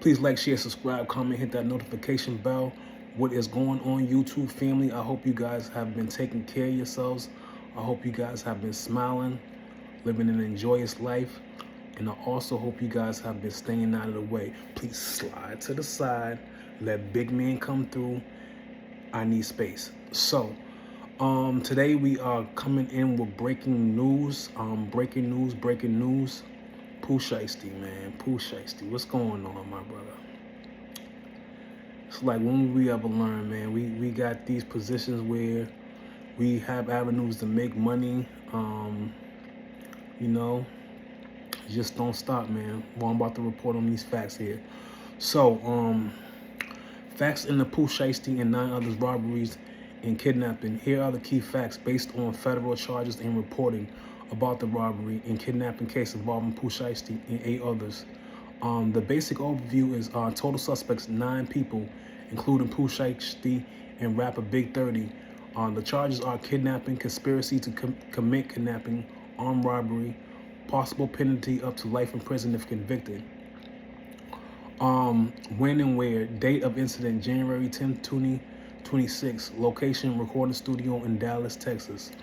Please like, share, subscribe, comment, hit that notification bell. What is going on, YouTube family? I hope you guys have been taking care of yourselves. I hope you guys have been smiling, living an joyous life. And I also hope you guys have been staying out of the way. Please slide to the side. Let big man come through. I need space. So, today we are coming in with breaking news. Breaking news. Pooh Shiesty, man. Pooh Shiesty. What's going on, my brother? It's like, when will we ever learn, man? We got these positions where we have avenues to make money. You know, just don't stop, man. Well, I'm about to report on these facts here. So, facts in the Pooh Shiesty and 9 others robberies and kidnapping. Here are the key facts based on federal charges and reporting about the robbery and kidnapping case involving Pooh Shiesty and 8 others. The basic overview is total suspects 9 people, including Pooh Shiesty and rapper Big 30. The charges are kidnapping, conspiracy to commit kidnapping, armed robbery, possible penalty up to life in prison if convicted. When and where. Date of incident January 10, 2026. Location recording studio in Dallas, Texas.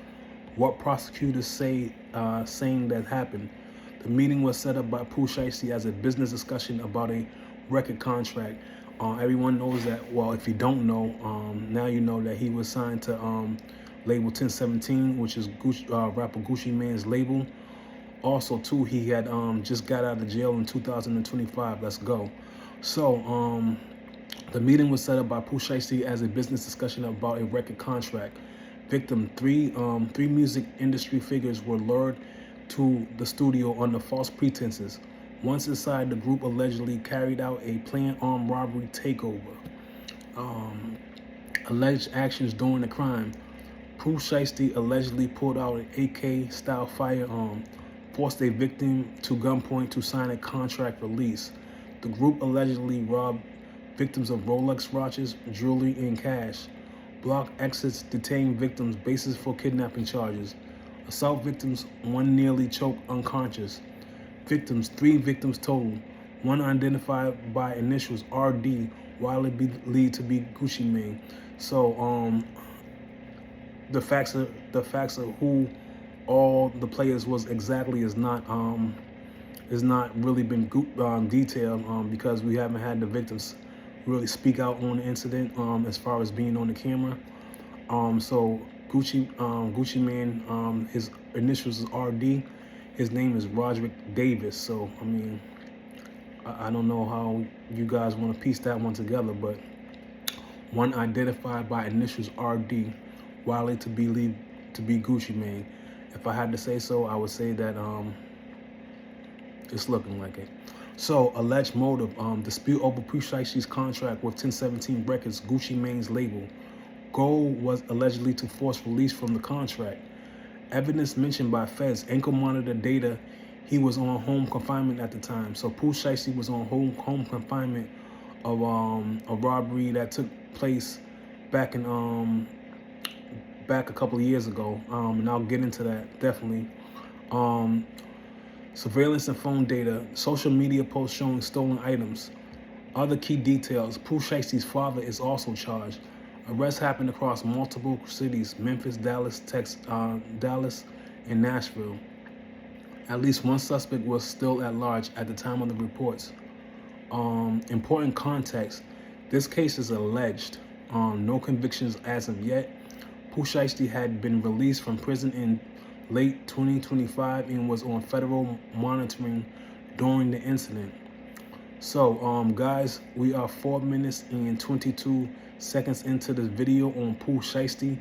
What prosecutors say saying that happened. The meeting was set up by Pooh Shiesty as a business discussion about a record contract. Everyone knows that. Well, if you don't know, now you know that he was signed to label 1017, which is rapper Gucci Mane's label. Also, too, he had just got out of jail in 2025. Let's go. So, the meeting was set up by Pooh Shiesty as a business discussion about a record contract. Victim: three music industry figures were lured to the studio under false pretenses. Once inside, the group allegedly carried out a planned armed robbery takeover. Alleged actions during the crime. Pooh Shiesty allegedly pulled out an AK-style firearm, forced a victim to gunpoint to sign a contract release. The group allegedly robbed victims of Rolex watches, jewelry, and cash. Block exits, detained victims, basis for kidnapping charges. Assault victims, 1 nearly choked unconscious. Victims, 3 victims total. 1 identified by initials RD, widely believed to be Gucci Mane. So, the facts of who all the players was exactly is not really been detailed because we haven't had the victims really speak out on the incident as far as being on the camera. So Gucci Mane, his initials is RD. His name is Roderick Davis. So I mean, I don't know how you guys want to piece that one together, but 1 identified by initials RD, widely to believed to be Gucci Mane. If I had to say so, I would say that it's looking like it. So, alleged motive, dispute over Pooh Shiesty's contract with 1017 Records, Gucci Mane's label. Goal was allegedly to force release from the contract. Evidence mentioned by feds, ankle monitor data, he was on home confinement at the time. So Pooh Shiesty was on home confinement of a robbery that took place back in back a couple of years ago. And I'll get into that definitely. Surveillance and phone data, social media posts showing stolen items. Other key details, Pooh Shiesty's father is also charged. Arrests happened across multiple cities, Memphis, Dallas, Dallas, and Nashville. At least 1 suspect was still at large at the time of the reports. Important context, this case is alleged. No convictions as of yet. Pooh Shiesty had been released from prison in late 2025 and was on federal monitoring during the incident. So, guys, we are 4 minutes and 22 seconds into this video on Pooh Shiesty.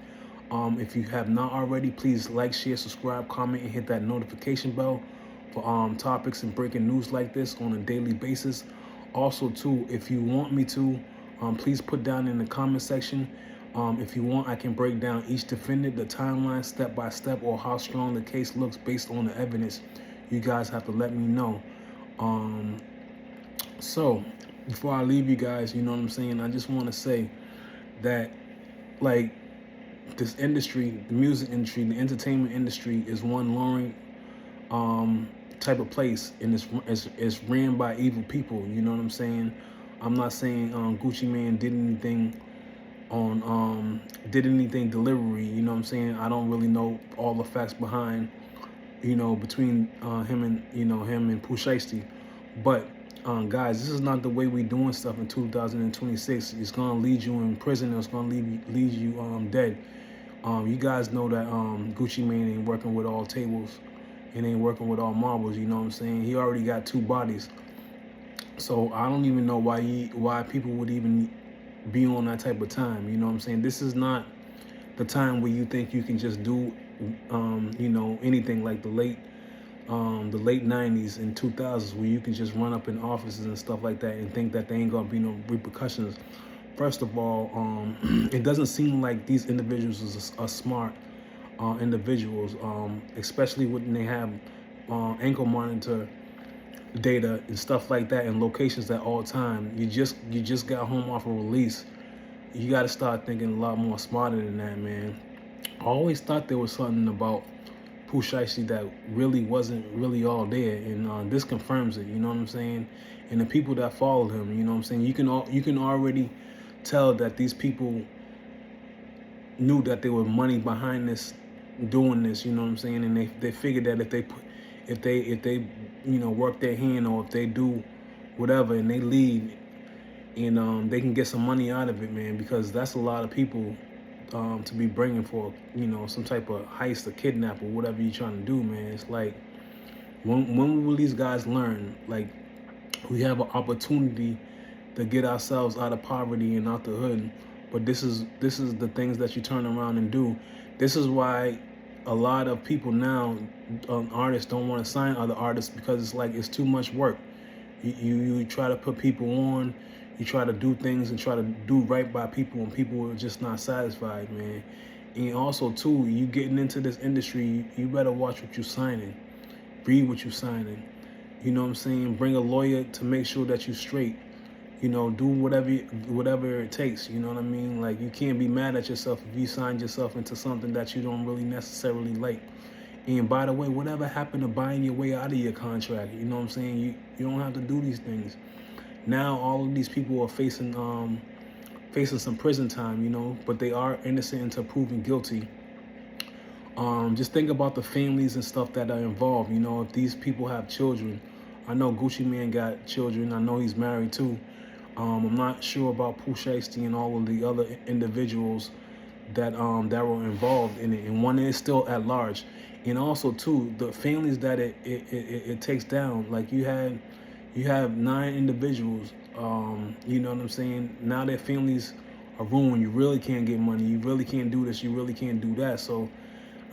If you have not already, please like, share, subscribe, comment, and hit that notification bell for topics and breaking news like this on a daily basis. Also, too, if you want me to, please put down in the comment section. If you want, I can break down each defendant, the timeline, step by step, or how strong the case looks based on the evidence. You guys have to let me know. So, before I leave you guys, you know what I'm saying, I just want to say that, like, this industry, the music industry, the entertainment industry is one luring type of place, and it's ran by evil people. You know what I'm saying? I'm not saying Gucci Mane did anything delivery. You know what I'm saying? I don't really know all the facts behind, between him and Pooh Shiesty. But guys, this is not the way we doing stuff in 2026. It's gonna lead you in prison. It's gonna lead you dead. You guys know that Gucci Mane ain't working with all tables and ain't working with all marbles. You know what I'm saying? He already got 2 bodies. So I don't even know why people would even be on that type of time. You know what I'm saying? This is not the time where you think you can just do anything like the late 90s and 2000s, where you can just run up in offices and stuff like that and think that there ain't gonna be no repercussions. First of all, it doesn't seem like these individuals are smart individuals, especially when they have ankle monitor data and stuff like that and locations at all time. You just got home off a release. You got to start thinking a lot more smarter than that, man. I always thought there was something about Pooh Shiesty that really wasn't really all there, and this confirms it. You know what I'm saying? And the people that followed him, you know what I'm saying? You can already tell that these people knew that there was money behind this, doing this. You know what I'm saying? And they figured that if they work their hand, or if they do whatever and they lead, and they can get some money out of it, man, because that's a lot of people to be bringing for some type of heist or kidnap or whatever you're trying to do, man. It's like, when will these guys learn? Like, we have an opportunity to get ourselves out of poverty and out the hood, but this is the things that you turn around and do. This is why a lot of people now, artists, don't want to sign other artists, because it's like it's too much work. You try to put people on, you try to do things and try to do right by people, and people are just not satisfied, man. And also too, you getting into this industry, you better watch what you're signing, read what you're signing. You know what I'm saying? Bring a lawyer to make sure that you're straight. Do whatever it takes. You know what I mean? Like, you can't be mad at yourself if you signed yourself into something that you don't really necessarily like. And by the way, whatever happened to buying your way out of your contract? You know what I'm saying? You don't have to do these things. Now all of these people are facing some prison time, but they are innocent until proven guilty. Just think about the families and stuff that are involved. If these people have children, I know Gucci Mane got children. I know he's married too. I'm not sure about Pooh Shiesty and all of the other individuals that were involved in it, and one is still at large. And also too, the families that it takes down. Like, you have 9 individuals. You know what I'm saying? Now their families are ruined. You really can't get money. You really can't do this. You really can't do that. So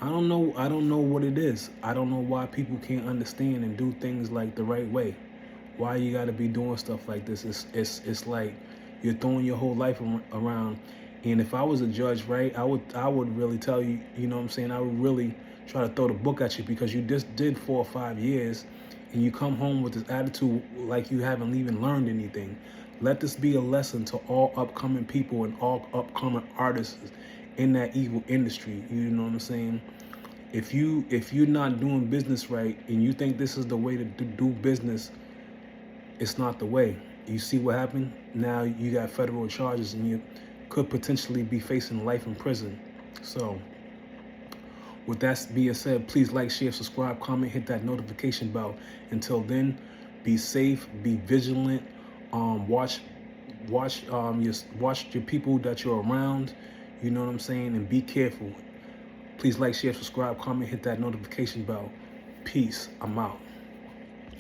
I don't know what it is. I don't know why people can't understand and do things like the right way. Why you got to be doing stuff like this? It's like you're throwing your whole life around. And if I was a judge, right, I would really tell you, you know what I'm saying? I would really try to throw the book at you, because you just did 4 or 5 years, and you come home with this attitude like you haven't even learned anything. Let this be a lesson to all upcoming people and all upcoming artists in that evil industry. You know what I'm saying? If you're not doing business right, and you think this is the way to do business, it's not the way. You see what happened? Now you got federal charges, and you could potentially be facing life in prison. So with that being said, please like, share, subscribe, comment, hit that notification bell. Until then, be safe, be vigilant. Watch your people that you're around. You know what I'm saying? And be careful. Please like, share, subscribe, comment, hit that notification bell. Peace. I'm out.